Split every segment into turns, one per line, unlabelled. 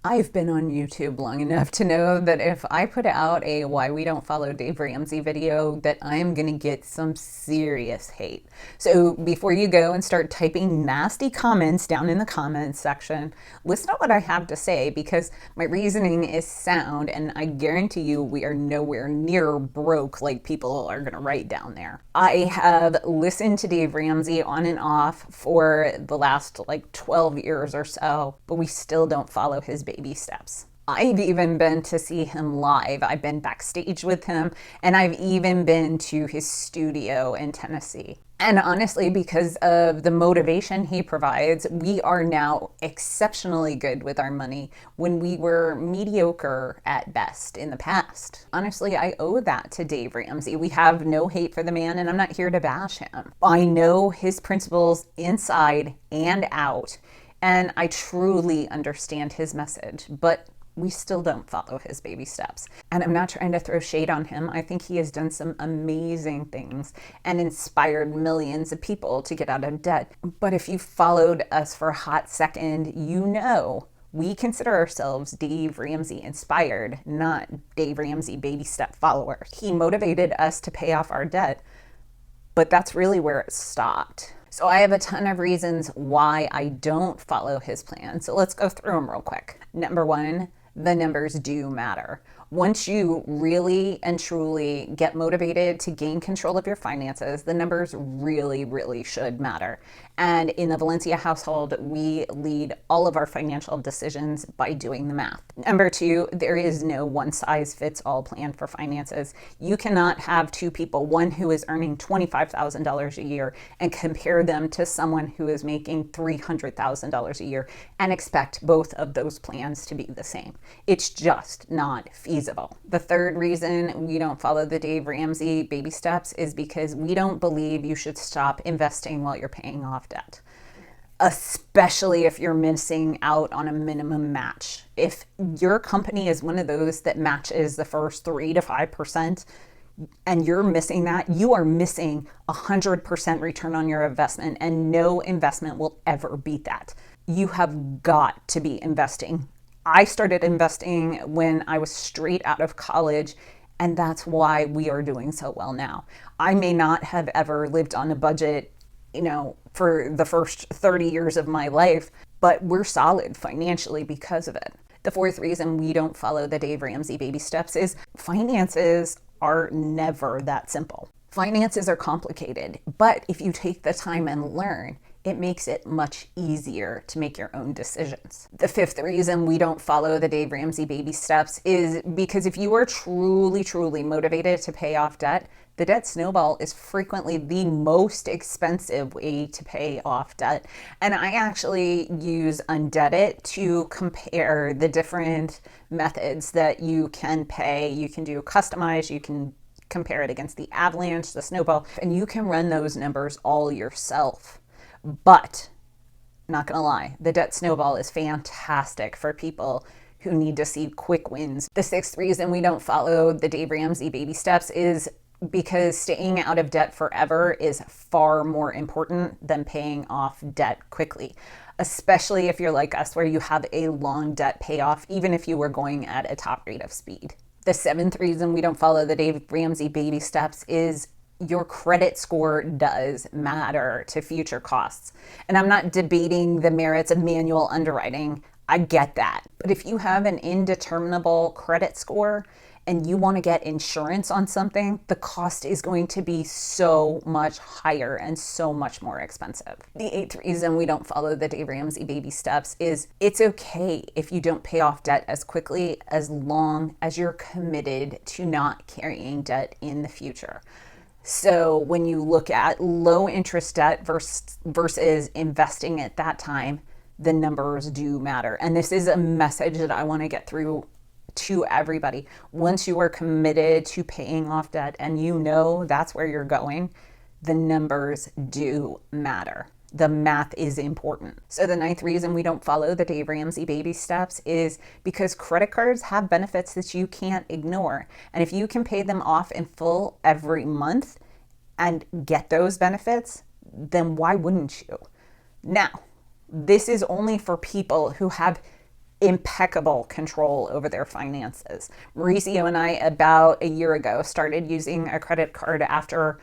I've been on YouTube long enough to know that if I put out a why we don't follow Dave Ramsey video, that I'm going to get some serious hate. So before you go and start typing nasty comments down in the comments section, listen to what I have to say because my reasoning is sound and I guarantee you we are nowhere near broke like people are going to write down there. I have listened to Dave Ramsey on and off for the last 12 years or so, but we still don't follow his baby steps. I've even been to see him live. I've been backstage with him, and I've even been to his studio in Tennessee. And honestly, because of the motivation he provides, we are now exceptionally good with our money when we were mediocre at best in the past. Honestly, I owe that to Dave Ramsey. We have no hate for the man, and I'm not here to bash him. I know his principles inside and out, and I truly understand his message, but we still don't follow his baby steps. And I'm not trying to throw shade on him. I think he has done some amazing things and inspired millions of people to get out of debt. But if you followed us for a hot second, you know we consider ourselves Dave Ramsey inspired, not Dave Ramsey baby step followers. He motivated us to pay off our debt, but that's really where it stopped. So I have a ton of reasons why I don't follow his plan. So let's go through them real quick. Number one, the numbers do matter. Once you really and truly get motivated to gain control of your finances, the numbers really, really should matter. And in the Valencia household, we lead all of our financial decisions by doing the math. Number two, there is no one size fits all plan for finances. You cannot have two people, one who is earning $25,000 a year and compare them to someone who is making $300,000 a year and expect both of those plans to be the same. It's just not feasible. The third reason we don't follow the Dave Ramsey baby steps is because we don't believe you should stop investing while you're paying off debt, especially if you're missing out on a minimum match. If your company is one of those that matches the first 3 to 5%, and you're missing that, you are missing 100% return on your investment, and no investment will ever beat that. You have got to be investing. I started investing when I was straight out of college, and that's why we are doing so well now. I may not have ever lived on a budget, for the first 30 years of my life, but we're solid financially because of it. The fourth reason we don't follow the Dave Ramsey baby steps is finances are never that simple. Finances are complicated, but if you take the time and learn, it makes it much easier to make your own decisions. The fifth reason we don't follow the Dave Ramsey baby steps is because if you are truly, truly motivated to pay off debt, the debt snowball is frequently the most expensive way to pay off debt. And I actually use Undebt to compare the different methods that you can pay. You can do customize, you can compare it against the avalanche, the snowball, and you can run those numbers all yourself. But, not gonna lie, the debt snowball is fantastic for people who need to see quick wins. The sixth reason we don't follow the Dave Ramsey baby steps is because staying out of debt forever is far more important than paying off debt quickly, especially if you're like us where you have a long debt payoff, even if you were going at a top rate of speed. The seventh reason we don't follow the Dave Ramsey baby steps is your credit score does matter to future costs. And I'm not debating the merits of manual underwriting. I get that. But if you have an indeterminable credit score and you want to get insurance on something, the cost is going to be so much higher and so much more expensive. The eighth reason we don't follow the Dave Ramsey baby steps is it's okay if you don't pay off debt as quickly as long as you're committed to not carrying debt in the future. So when you look at low interest debt versus investing at that time, the numbers do matter. And this is a message that I want to get through to everybody. Once you are committed to paying off debt and you know that's where you're going, the numbers do matter. The math is important. So the ninth reason we don't follow the Dave Ramsey baby steps is because credit cards have benefits that you can't ignore. And if you can pay them off in full every month and get those benefits, then why wouldn't you? Now, this is only for people who have impeccable control over their finances. Mauricio and I, about a year ago, started using a credit card after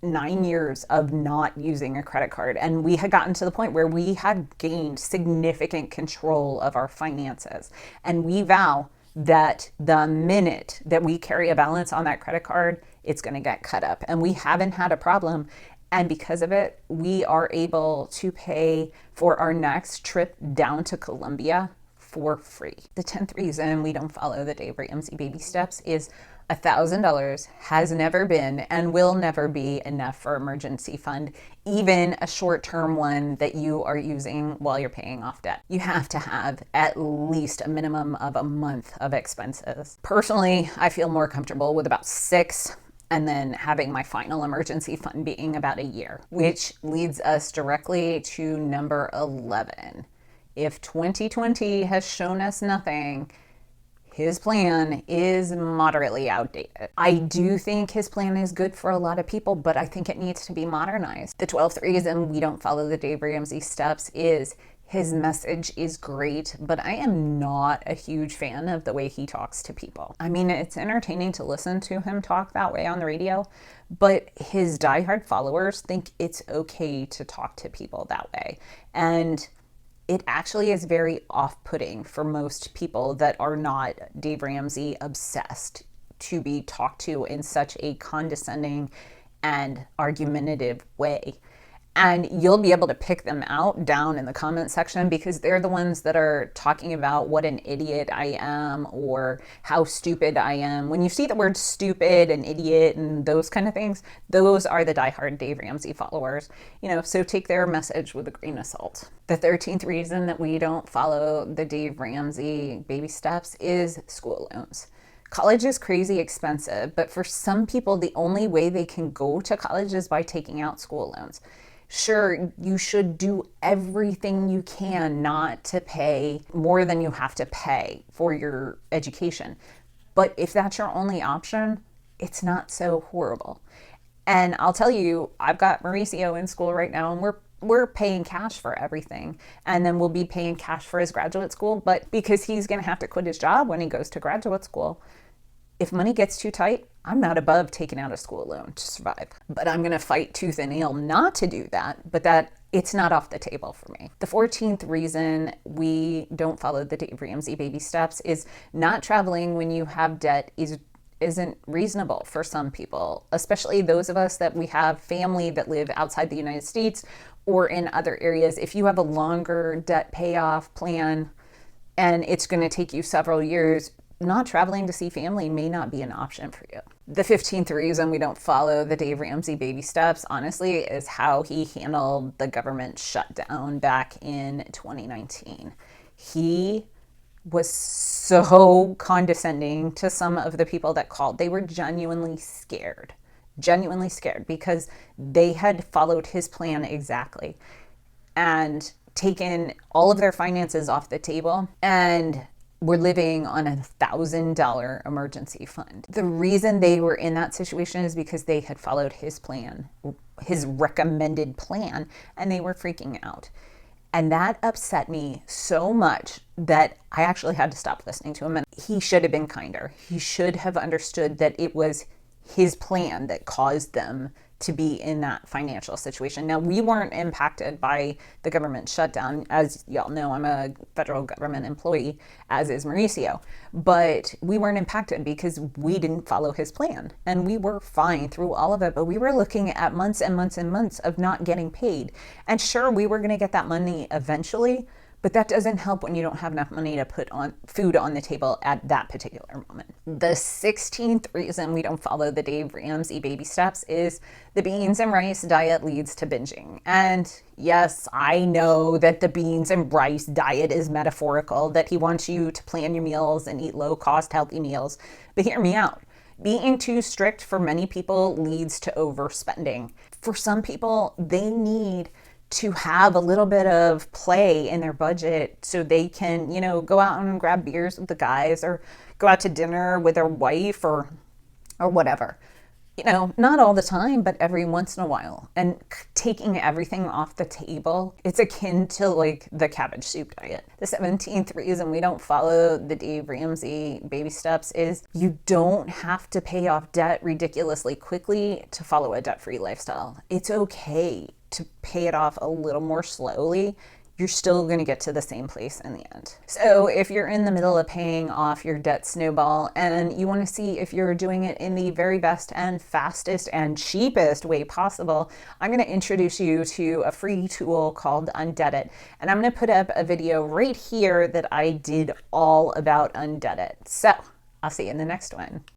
9 years of not using a credit card. And we had gotten to the point where we had gained significant control of our finances. And we vow that the minute that we carry a balance on that credit card, it's going to get cut up. And we haven't had a problem. And because of it, we are able to pay for our next trip down to Colombia for free. The 10th reason we don't follow the Dave Ramsey baby steps is $1,000 has never been and will never be enough for emergency fund, even a short-term one that you are using while you're paying off debt. You have to have at least a minimum of a month of expenses. Personally, I feel more comfortable with about 6, and then having my final emergency fund being about a year, which leads us directly to number 11. If 2020 has shown us nothing, his plan is moderately outdated. I do think his plan is good for a lot of people, but I think it needs to be modernized. The 12th reason we don't follow the Dave Ramsey steps is his message is great, but I am not a huge fan of the way he talks to people. I mean, it's entertaining to listen to him talk that way on the radio, but his diehard followers think it's okay to talk to people that way. And it actually is very off-putting for most people that are not Dave Ramsey obsessed to be talked to in such a condescending and argumentative way. And you'll be able to pick them out down in the comment section because they're the ones that are talking about what an idiot I am or how stupid I am. When you see the word stupid and idiot and those kind of things, those are the diehard Dave Ramsey followers. So take their message with a grain of salt. The 13th reason that we don't follow the Dave Ramsey baby steps is school loans. College is crazy expensive, but for some people, the only way they can go to college is by taking out school loans. Sure, you should do everything you can not to pay more than you have to pay for your education. But if that's your only option, it's not so horrible. And I'll tell you, I've got Mauricio in school right now, and we're paying cash for everything. And then we'll be paying cash for his graduate school. But because he's going to have to quit his job when he goes to graduate school, if money gets too tight, I'm not above taking out a school loan to survive. But I'm going to fight tooth and nail not to do that, but that it's not off the table for me. The 14th reason we don't follow the Dave Ramsey baby steps is not traveling when you have debt isn't reasonable for some people, especially those of us that we have family that live outside the United States or in other areas. If you have a longer debt payoff plan and it's going to take you several years, not traveling to see family may not be an option for you. The 15th reason we don't follow the Dave Ramsey baby steps, honestly, is how he handled the government shutdown back in 2019. He was so condescending to some of the people that called. They were genuinely scared because they had followed his plan exactly and taken all of their finances off the table and were living on $1,000 emergency fund. The reason they were in that situation is because they had followed his plan, his recommended plan, and they were freaking out. And that upset me so much that I actually had to stop listening to him. And he should have been kinder. He should have understood that it was his plan that caused them to be in that financial situation. Now, we weren't impacted by the government shutdown. As y'all know, I'm a federal government employee, as is Mauricio. But we weren't impacted because we didn't follow his plan. And we were fine through all of it. But we were looking at months and months and months of not getting paid. And sure, we were going to get that money eventually. But that doesn't help when you don't have enough money to put on food on the table at that particular moment. The 16th reason we don't follow the Dave Ramsey baby steps is the beans and rice diet leads to binging. And yes, I know that the beans and rice diet is metaphorical, that he wants you to plan your meals and eat low-cost, healthy meals. But hear me out. Being too strict for many people leads to overspending. For some people, they need to have a little bit of play in their budget so they can, go out and grab beers with the guys or go out to dinner with their wife or whatever. You know, not all the time, but every once in a while. And taking everything off the table, it's akin to like the cabbage soup diet. The 17th reason we don't follow the Dave Ramsey baby steps is you don't have to pay off debt ridiculously quickly to follow a debt-free lifestyle. It's okay to pay it off a little more slowly. You're still going to get to the same place in the end. So if you're in the middle of paying off your debt snowball and you want to see if you're doing it in the very best and fastest and cheapest way possible, I'm going to introduce you to a free tool called Undebt It. And I'm going to put up a video right here that I did all about Undebt It. So I'll see you in the next one.